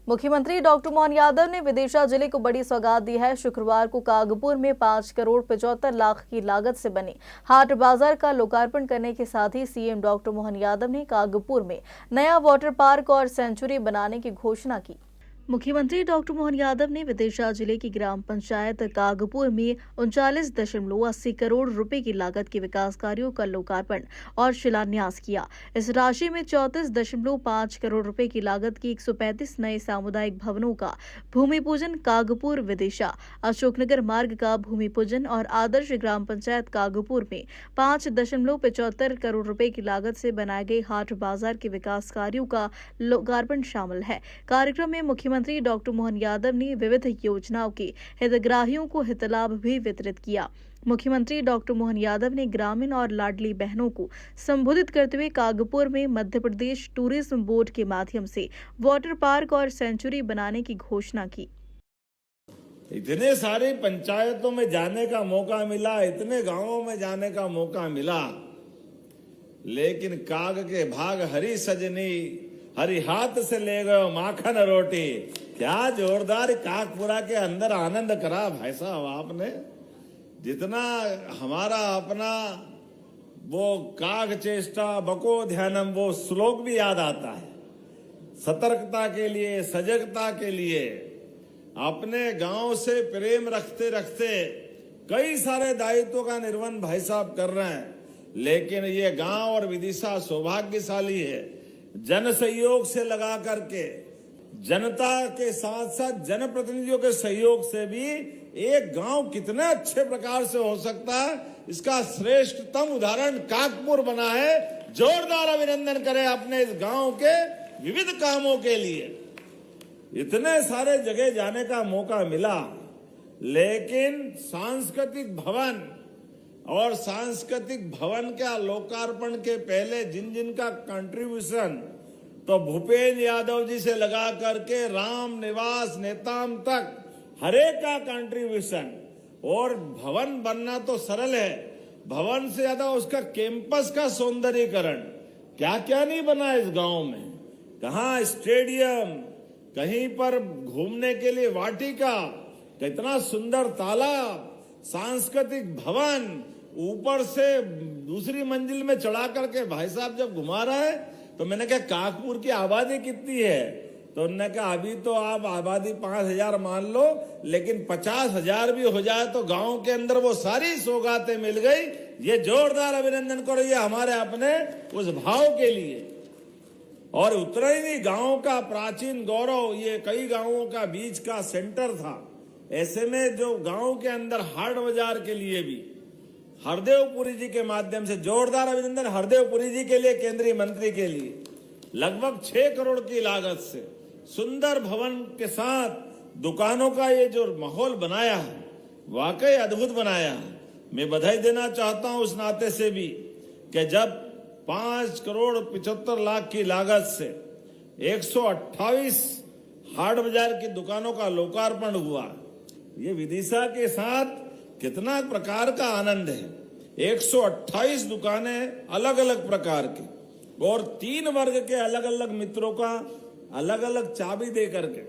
मुख्यमंत्री डॉक्टर मोहन यादव ने विदिशा जिले को बड़ी सौगात दी है। शुक्रवार को कागपुर में 5 करोड़ 75 लाख की लागत से बने हाट बाजार का लोकार्पण करने के साथ ही सीएम डॉक्टर मोहन यादव ने कागपुर में नया वाटर पार्क और सेंचुरी बनाने की घोषणा की। मुख्यमंत्री डॉक्टर मोहन यादव ने विदिशा जिले की ग्राम पंचायत कागपुर में 39.80 करोड़ रुपए की लागत के विकास कार्यों का लोकार्पण और शिलान्यास किया। इस राशि में 34.5 करोड़ रुपए की लागत की 135 नए सामुदायिक भवनों का भूमि पूजन, कागपुर विदिशा अशोकनगर मार्ग का भूमि पूजन और आदर्श ग्राम पंचायत कागपुर में 5.75 करोड़ रुपए की लागत से बनाए गए हाट बाजार के विकास कार्यों का लोकार्पण शामिल है। कार्यक्रम में मुख्यमंत्री डॉक्टर मोहन यादव ने विविध योजनाओं के हितग्राहियों को हितलाभ भी वितरित किया। मुख्यमंत्री डॉक्टर मोहन यादव ने ग्रामीण और लाडली बहनों को संबोधित करते हुए कागपुर में मध्य प्रदेश टूरिज्म बोर्ड के माध्यम से वाटर पार्क और सेंचुरी बनाने की घोषणा की। इतने सारी पंचायतों में जाने का मौका मिला, इतने गांवों में जाने का मौका मिला, लेकिन काग के भाग हरी सजनी, हरी हाथ से ले गए माखन रोटी। क्या जोरदार कागपुरा के अंदर आनंद करा भाई साहब आपने। जितना हमारा अपना वो काग चेष्टा बको ध्यानम वो श्लोक भी याद आता है। सतर्कता के लिए, सजगता के लिए, अपने गांव से प्रेम रखते रखते कई सारे दायित्वों का निर्वहन भाई साहब कर रहे हैं। लेकिन ये गांव और विदिशा सौभाग्यशाली है, जन सहयोग से लगा करके, जनता के साथ साथ जनप्रतिनिधियों के सहयोग से भी एक गांव कितने अच्छे प्रकार से हो सकता है, इसका श्रेष्ठतम उदाहरण कागपुर बना है। जोरदार अभिनंदन करें अपने इस गांव के विविध कामों के लिए। इतने सारे जगह जाने का मौका मिला, लेकिन सांस्कृतिक भवन और सांस्कृतिक भवन का लोकार्पण के पहले जिन जिन का कंट्रीब्यूशन, तो भूपेंद्र यादव जी से लगा करके राम निवास नेताम तक हरेक का कंट्रीब्यूशन। और भवन बनना तो सरल है, भवन से ज्यादा उसका कैंपस का सौंदर्यीकरण, क्या क्या नहीं बना इस गांव में। कहाँ स्टेडियम, कहीं पर घूमने के लिए वाटिका, कितना सुंदर तालाब, सांस्कृतिक भवन, ऊपर से दूसरी मंजिल में चढ़ा करके भाई साहब जब घुमा रहा है, तो मैंने कहा कागपुर की आबादी कितनी है, तो उन्होंने कहा अभी तो आप आबादी 5,000 मान लो, लेकिन 50,000 भी हो जाए तो गांव के अंदर वो सारी सौगातें मिल गई। ये जोरदार अभिनंदन करो ये हमारे अपने उस भाव के लिए। और उतना ही नहीं, गांव का प्राचीन गौरव, ये कई गांवों का बीच का सेंटर था। ऐसे में जो गांव के अंदर हाट बाजार के लिए भी हरदेवपुरी जी के माध्यम से जोरदार अभिनंदन हरदेवपुरी जी के लिए, केंद्रीय मंत्री के लिए, लगभग 6 करोड़ की लागत से सुंदर भवन के साथ दुकानों का ये जो माहौल बनाया है, वाकई अद्भुत बनाया है। मैं बधाई देना चाहता हूं उस नाते से भी कि जब 5 करोड़ 75 लाख की लागत से 128 हाट बाजार की दुकानों का लोकार्पण हुआ, ये विदिशा के साथ कितना प्रकार का आनंद है। 128 दुकानें अलग अलग प्रकार की और 3 वर्ग के अलग अलग मित्रों का अलग अलग चाबी दे करके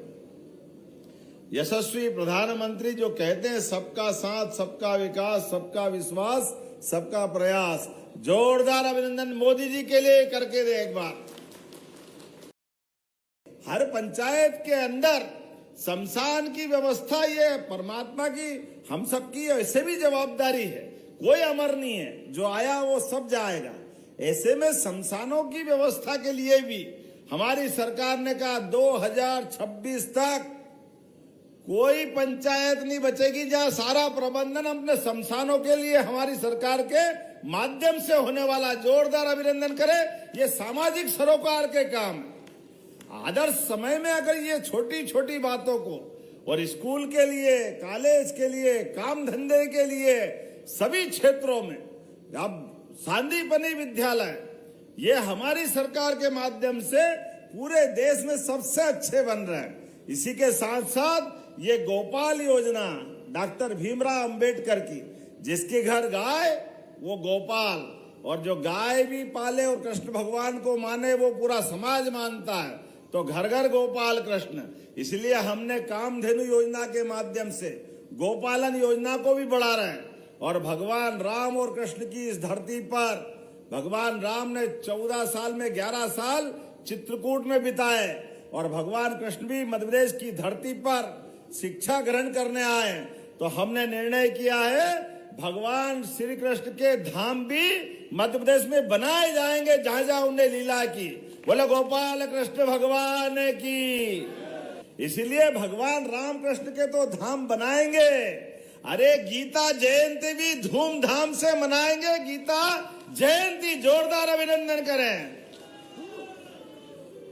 यशस्वी प्रधानमंत्री जो कहते हैं सबका साथ, सबका विकास, सबका विश्वास, सबका प्रयास। जोरदार अभिनंदन मोदी जी के लिए करके दे एक बार। हर पंचायत के अंदर शमशान की व्यवस्था, ये परमात्मा की हम सबकी ऐसे भी जवाबदारी है, कोई अमर नहीं है, जो आया वो सब जाएगा। ऐसे में शमशानों की व्यवस्था के लिए भी हमारी सरकार ने कहा 2026 तक कोई पंचायत नहीं बचेगी जहां सारा प्रबंधन अपने शमशानों के लिए हमारी सरकार के माध्यम से होने वाला। जोरदार अभिनंदन करें, ये सामाजिक सरोकार के काम है। आदर्श समय में अगर ये छोटी छोटी बातों को, और स्कूल के लिए, कॉलेज के लिए, काम धंधे के लिए, सभी क्षेत्रों में, अब सांदीपनी विद्यालय, ये हमारी सरकार के माध्यम से पूरे देश में सबसे अच्छे बन रहे हैं। इसी के साथ साथ ये गोपाल योजना डॉक्टर भीमराव अंबेडकर की, जिसके घर गाय वो गोपाल, और जो गाय भी पाले और कृष्ण भगवान को माने वो पूरा समाज मानता है। तो घर घर गोपाल कृष्ण। इसलिए हमने कामधेनु योजना के माध्यम से गोपालन योजना को भी बढ़ा रहे हैं। और भगवान राम और कृष्ण की इस धरती पर भगवान राम ने 14 साल में 11 साल चित्रकूट में बिताए और भगवान कृष्ण भी मध्य प्रदेश की धरती पर शिक्षा ग्रहण करने आए। तो हमने निर्णय किया है भगवान श्री कृष्ण के धाम भी मध्य प्रदेश में बनाए जाएंगे जहां जहां उन्हें लीला की। बोले गोपाल कृष्ण भगवान की। इसलिए भगवान राम कृष्ण के तो धाम बनाएंगे। अरे गीता जयंती भी धूमधाम से मनाएंगे। गीता जयंती जोरदार अभिनंदन करें।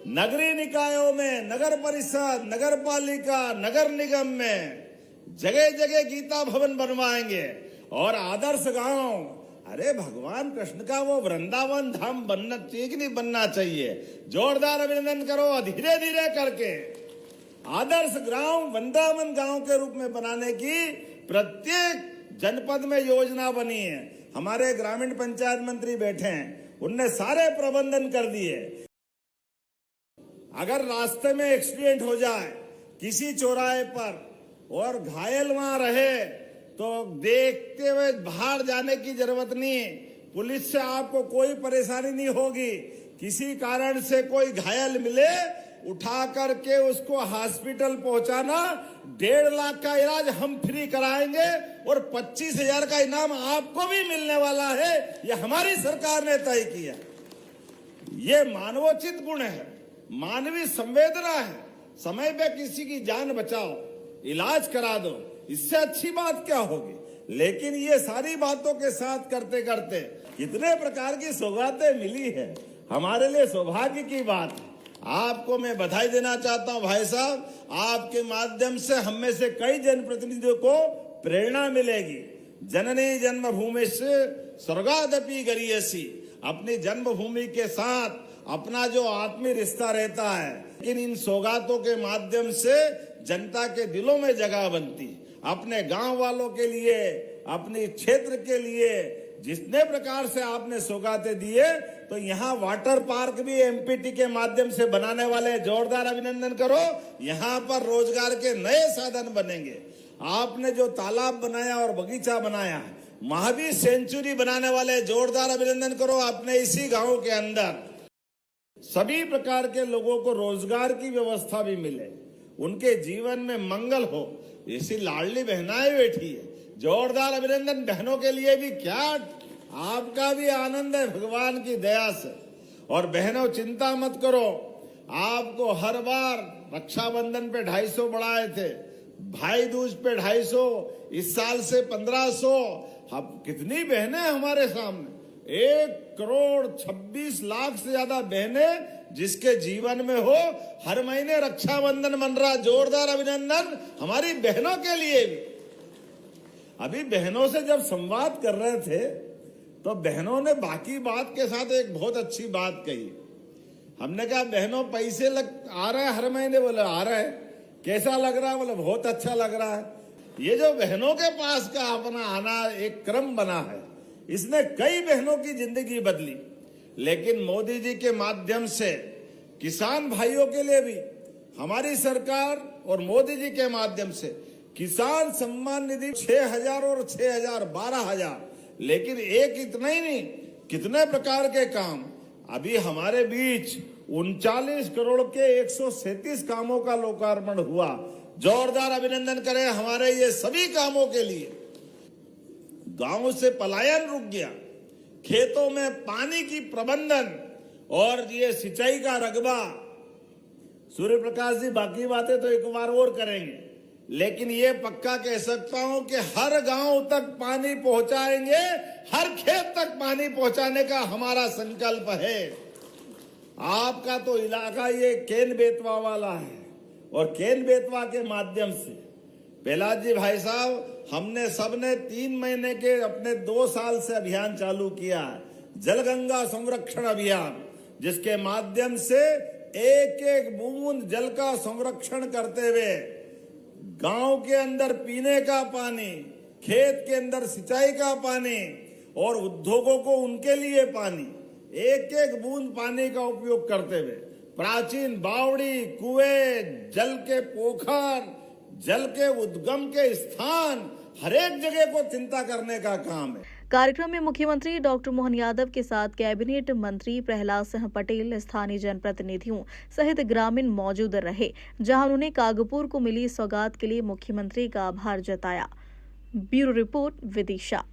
नगरीय निकायों में, नगर परिषद, नगर पालिका, नगर निगम में जगह जगह गीता भवन बनवाएंगे। और आदर्श गांव, अरे भगवान कृष्ण का वो वृंदावन धाम बनना चाहिए कि नहीं बनना चाहिए? जोरदार अभिनंदन करो। धीरे धीरे करके आदर्श गांव वृंदावन गांव के रूप में बनाने की प्रत्येक जनपद में योजना बनी है। हमारे ग्रामीण पंचायत मंत्री बैठे हैं, उनने सारे प्रबंधन कर दिए। अगर रास्ते में एक्सीडेंट हो जाए किसी चौराहे पर और घायल वहां रहे तो देखते हुए बाहर जाने की जरूरत नहीं है। पुलिस से आपको कोई परेशानी नहीं होगी। किसी कारण से कोई घायल मिले, उठा करके उसको हॉस्पिटल पहुंचाना, 1.5 लाख का इलाज हम फ्री कराएंगे और 25,000 का इनाम आपको भी मिलने वाला है। ये हमारी सरकार ने तय किया। ये मानवोचित गुण है, मानवीय संवेदना है। समय पे किसी की जान बचाओ, इलाज करा दो, इससे अच्छी बात क्या होगी? लेकिन ये सारी बातों के साथ करते करते कितने प्रकार की सौगातें मिली है, हमारे लिए सौभाग्य की बात है। आपको मैं बधाई देना चाहता हूं भाई साहब। आपके माध्यम से हम में से कई जनप्रतिनिधियों को प्रेरणा मिलेगी। जननी जन्मभूमि से स्वर्गादपि गरीयसी। अपनी जन्मभूमि के साथ अपना जो आत्मीय रिश्ता रहता है, लेकिन इन सौगातों के माध्यम से जनता के दिलों में जगह बनती। अपने गांव वालों के लिए, अपने क्षेत्र के लिए जितने प्रकार से आपने सौगातें दिए, तो यहाँ वाटर पार्क भी एमपीटी के माध्यम से बनाने वाले, जोरदार अभिनंदन करो। यहाँ पर रोजगार के नए साधन बनेंगे। आपने जो तालाब बनाया और बगीचा बनाया, महावीर सेंचुरी बनाने वाले, जोरदार अभिनंदन करो। आपने इसी गांव के अंदर सभी प्रकार के लोगों को रोजगार की व्यवस्था भी मिले, उनके जीवन में मंगल हो। इसी लाडली बहनाएं बैठी है, जोरदार अभिनंदन। बहनों के लिए भी क्या आपका भी आनंद है भगवान की दया से। और बहनों चिंता मत करो, आपको हर बार रक्षाबंधन पे 250 बढ़ाए थे, भाई दूज पे 250, इस साल से 1500। अब कितनी बहनें हमारे सामने, 1,26 लाख से ज्यादा बहनें जिसके जीवन में हो हर महीने रक्षाबंधन मन रहा। जोरदार अभिनंदन हमारी बहनों के लिए भी। अभी बहनों से जब संवाद कर रहे थे तो बहनों ने बाकी बात के साथ एक बहुत अच्छी बात कही। हमने कहा बहनों पैसे आ रहे हैं हर महीने? बोले आ रहे हैं। कैसा लग रहा है? बोले बहुत अच्छा लग रहा है। ये जो बहनों के पास का अपना आना एक क्रम बना है, इसने कई बहनों की जिंदगी बदली। लेकिन मोदी जी के माध्यम से किसान भाइयों के लिए भी हमारी सरकार और मोदी जी के माध्यम से किसान सम्मान निधि 6,000 और 6,000 12,000। लेकिन एक इतना ही नहीं, कितने प्रकार के काम। अभी हमारे बीच 39 करोड़ के 137 कामों का लोकार्पण हुआ। जोरदार अभिनंदन करें हमारे ये सभी कामों के लिए। गांव से पलायन रुक गया, खेतों में पानी की प्रबंधन और ये सिंचाई का रकबा। सूर्य प्रकाश जी बाकी बातें तो एक बार और करेंगे, लेकिन ये पक्का कह सकता हूं कि हर गांव तक पानी पहुंचाएंगे, हर खेत तक पानी पहुंचाने का हमारा संकल्प है। आपका तो इलाका ये केन बेतवा वाला है और केन बेतवा के माध्यम से प्रहलाद जी भाई साहब, हमने सबने 3 महीने के अपने 2 साल से अभियान चालू किया है, जलगंगा संरक्षण अभियान, जिसके माध्यम से एक एक बूंद जल का संरक्षण करते हुए गांव के अंदर पीने का पानी, खेत के अंदर सिंचाई का पानी और उद्योगों को उनके लिए पानी, एक एक बूंद पानी का उपयोग करते हुए प्राचीन बावड़ी, कुएं, जल के पोखर, जल के उद्गम के स्थान, हर एक जगह को चिंता करने का काम है। कार्यक्रम में मुख्यमंत्री डॉक्टर मोहन यादव के साथ कैबिनेट मंत्री प्रहलाद सिंह पटेल, स्थानीय जनप्रतिनिधियों सहित ग्रामीण मौजूद रहे, जहां उन्होंने कागपुर को मिली सौगात के लिए मुख्यमंत्री का आभार जताया। Bureau report, Vidisha.